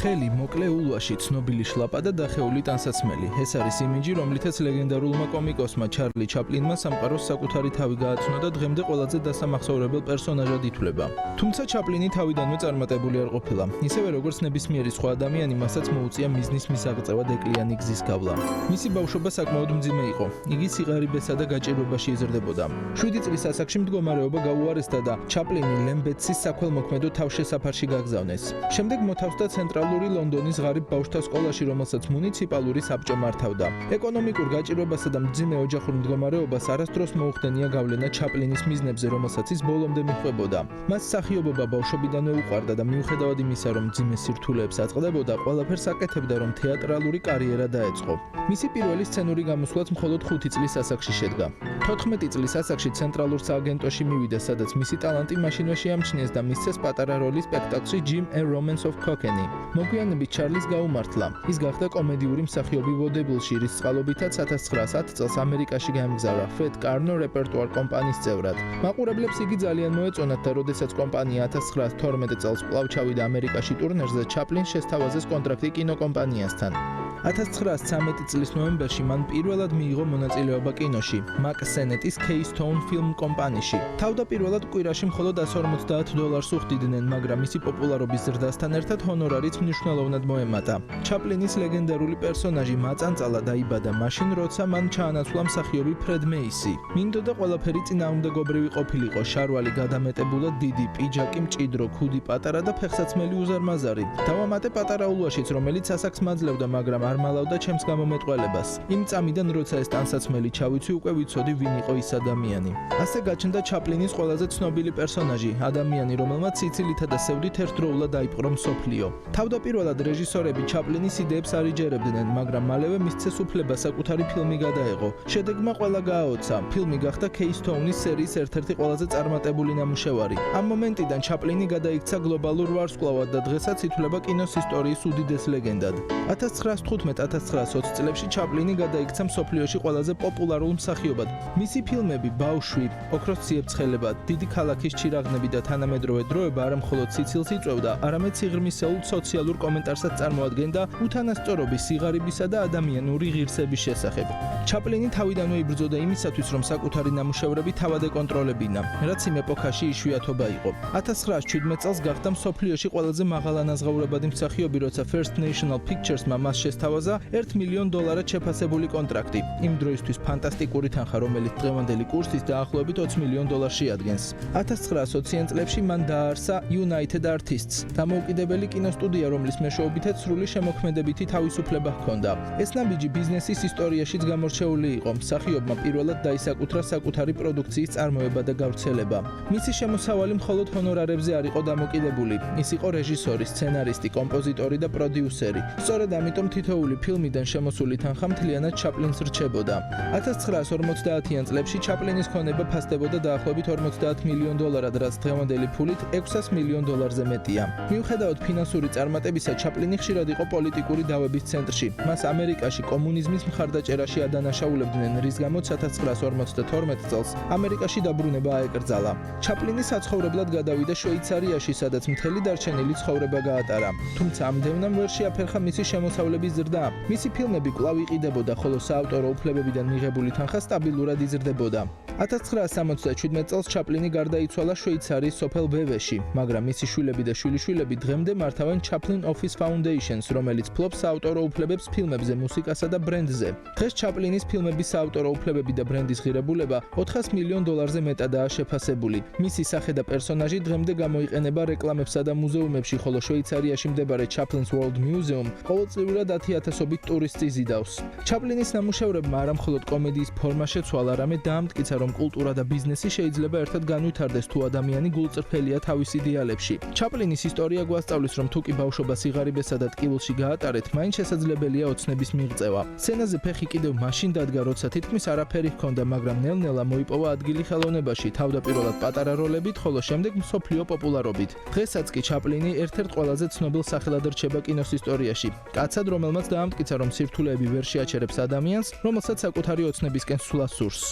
თხელი, მოკლე ულვაში, ცნობილი შლაპა და დახეული ტანსაცმელი. ეს არის იმიჯი, რომლითაც ლეგენდარულმა კომიკოსმა ჩარლი ჩაპლინმა სამყაროს საკუთარი თავი გააცნო და დღემდე ყველაზე დასამახსოვრებელ პერსონაჟად ითვლება. თუმცა ჩაპლინი თავიდანვე წარმატებული არ ყოფილა. ისევე როგორც ნებისმიერი სხვა ადამიანი, მასაც მოუწია მიზნის მისაღწევად ეკლიანი გზის გავლა. მისი ბავშვობა საკმაოდ მძიმე იყო. იგი სიღარიბესა და გაჭირვებაში იზრდებოდა. 7 წლის ასაკში მდგომარეობა გაუარესდა და ჩაპლინი ლემბეტსის საქველმოქმედო თავშესაფარში გაგზავნეს. შემდეგ მოთავსდა ცენტრალური ლონდონის ღარიბ ბავშვთა სკოლაში, რომელსაც მუნიციპალური საბჭო მართავდა. ეკონომიკურ გაჭირვებასა და მძიმე ოჯახურ მდგომარეობას არასდროს მოუხდენია გავლენა ჩაპლინის მიზნებზე, რომელსაც ის ბოლომდე მიჰყვებოდა. მას მსახიობობა ბავშვობიდანვე უყვარდა და მიუხედავად იმისა, რომ მძიმე სირთულეებს აწყდებოდა, ყველაფერს აკეთებდა, რომ თეატრალური კარიერა დაეწყო. მისი პირველი სცენური გამოსვლაც მხოლოდ 5 წლის ასაკში შედგა. 14 წლის ასაკში ცენტრალურ სააგენტოში მივიდა, სადაც მისი ტალანტი მაშინვე შეამჩნიეს და მისცეს პატარა როლი სპექტაკლში Jim A Romance of Cockney. მოგვიანებით ჩარლის გაუმართლა. ის გახდა კომედიური მსახიობი ვოდებილში, რის წყალობითაც 1910 წელს ამერიკაში გაემგზავრა Fat Carno რეპერტუარ კომპანიის წევრად. მაყურებლებს იგი ძალიან მოეწონათ და როდესაც კომპანია 1912 წელს კვლავ ჩავიდა ამერიკაში ტურნეზე, ჩაპლინს შესთავაზეს კონტრაქტი კინოკომპანიასთან. 1913 წლის ნოემბერში მან პირველად მიიღო მონაწილეობა კინოში, მაკ სენეტის Keystone Film კომპანიაში. თავდაპირველად კვირაში მხოლოდ $150 უხდიდნენ, მაგრამ მისი პოპულარობის ზრდასთან ერთად ჰონორარიც მნიშვნელოვნად მოემატა. ჩაპლინის ლეგენდარული პერსონაჟი მაწანწალა დაიბადა მაშინ, როცა მან ჩაანაცვლა მსახიობი ფრედ მეისი. მინდოდა ყველაფერი წინააღმდეგობრივი ყოფილიყო, შარვალი გადამეტებულად დიდი, პიჯაკი მჭიდრო, ქუდი პატარა და ფეხსაცმელი უზარმაზარი. დავამატე პატარა ულვაშიც, რომელიც ასაკს მაძლევდა, მაგრამ არ მალავდა ჩემს გამომეტყველებას. იმ წამიდან, როცა ეს ტანსაცმელი ჩავიცვი, უკვე ვიცოდი, ვინ იყო ის ადამიანი. ასე გაჩნდა ჩაპლინის ყველაზე ცნობილი პერსონაჟი, ადამიანი, რომელმაც სიცილითა და სევდით ერთდროულად დაიპყრო მსოფლიო. თავდაპირველად რეჟისორები ჩაპლინის იდეებს არ იჯერებდნენ, მაგრამ მალევე მისცეს უფლება საკუთარი ფილმი გადაეღო. შედეგმა ყველა გააოცა. ფილმი გახდა Keystone-ის სერიის ერთ-ერთი ყველაზე წარმატებული ნამუშევარი. ამ მომენტიდან ჩაპლინი გადაიქცა გლობალურ ვარსკვლავად და დღესაც ითვლება კინოს ისტორიის უდიდეს ლეგენდად. 1915-1920 წლებში ჩაპლინი გადაიქცა მსოფლიოში ყველაზე პოპულარულ მსახიობად. მისი ფილმები ბავშვი, ოქროს ციებ-ცხელება, დიდი ქალაქის ჩირაღნები და თანამედროვე დროება არა მხოლოდ სიცილს იწვევდა, არამედ სიღრმისეულ სოციალურ კომენტარსაც წარმოადგენდა უთანასწორობის, სიღარიბისა და ადამიანური ღირსების შესახებ. ჩაპლინი თავიდანვე იბრძოდა იმისათვის, რომ საკუთარი ნამუშევრები თავად ეკონტროლებინა, რაც იმ ეპოქაში იშვიათობა იყო. 1917 წელს გახდა მსოფლიოში ყველაზე მაღალანაზღაურებადი მსახიობი, როცა First National Pictures-მა მას შესთავაზა $1 მილიონ შეფასებული კონტრაქტი. იმ დროისთვის ფანტასტიკური თანხა, რომელიც დღევანდელი კურსის დაახლოებით $20 მილიონ შეადგენს. 1920 წლებში მან დააარსა United Artists, დამოუკიდებელი კინოსტუდია, რომლის მეშვეობითაც სრული შემოქმედებითი თავისუფლება ჰქონდა. ეს ნაბიჯი ბიზნესის ისტორიაშიც გამორჩეული იყო. მსახიობმა პირველად დაისაკუთრა საკუთარი პროდუქციის წარმოება და გავრცელება. მისი შემოსავალი მხოლოდ ჰონორარებზე არ იყო დამოკიდებული. ის იყო რეჟისორი, სცენარისტი, კომპოზიტორი და პროდიუსერი. სწორედ ამიტომ თითოეული ფილმიდან შემოსული თანხა მთლიანად ჩაპლინს რჩებოდა. 1950-იან წლებში ჩაპლინის ქონება ფასდებოდა დაახლოებით $50 მილიონ, რაც დღევანდელი ფულით $600 მილიონ მეტია. მიუხედავად ფინანსური წარმატებისა, ჩაპლინი ხშირად იყო პოლიტიკური დავების ცენტრში. მას ამერიკაში კომუნიზმის მხარდაჭერაში ადანაშაულებდნენ, რის გამოც 1952 წელს ამერიკაში დაბრუნება აეკრძალა. ჩაპლინი საცხოვრებლად გადავიდა შვეიცარიაში, სადაც მთელი დარჩენილი ცხოვრება გაატარა. თუმცა ამდენამ ვერ შეაფერხა მისი შემოსავლების ზრდა. მისი ფილმები კვლავ იყიდებოდა, ხოლო საავტორო უფლებებიდან მიღებული თანხა სტაბილურად იზრდებოდა. 1967 წელს ჩაპლინი გარდაიცვალა შვეიცარიის სოფელ ვევეში, მაგრამ მისი შვილები და შვილიშვილები დღემდე მართავენ Chaplin Office Foundations, რომელიც ფლობს საავტორო უფლებებს ფილმებზე, მუსიკასა და ბრენდზე. დღეს ჩაპლინის ფილმების საავტორო უფლებები და ბრენდის ღირებულება $400 მილიონ მეტადაა შეფასებული. მისი სახე და პერსონაჟი დღემდე გამოიყენება რეკლამებსა და მუზეუმებში, ხოლო შვეიცარიაში მდებარე Chaplin's World Museum ყოველწლიურად 10,000-ობით ტურისტი იზიდავს. ჩაპლინის ნამუშევრებმა არა მხოლოდ კომედიის ფორმა შეცვალა, არამედ დაამტკიცა, რომ კულტურა და ბიზნესი შეიძლება ერთად განვითარდეს, თუ ადამიანი გულწრფელია თავის იდეალებში. ჩაპლინის ისტორია გვასწავლის, რომ თუ კი ბავშვობა სიღარიბესა და ტკივილში გაატარეთ, მაინც შესაძლებელია ოცნების მიღწევა. სცენაზე ფეხი კიდევ მაშინ დადგა, როცა თითქმის არაფერი ჰქონდა, მაგრამ ნელ-ნელა მოიპოვა ადგილი ხელოვნებაში, თავდაპირველად პატარა როლებით, ხოლო შემდეგ მსოფლიო პოპულარობით. დღესაც კი ჩაპლინი ერთ-ერთ ყველაზე ცნობილ სახელად რჩება კინოს ისტორიაში. კაცად, რომელმაც დაამტკიცა, რომ სირთულეები ვერ შეაჩერებს ადამიანს, რომელსაც საკუთარი ოცნებისკენ სვლა სურს.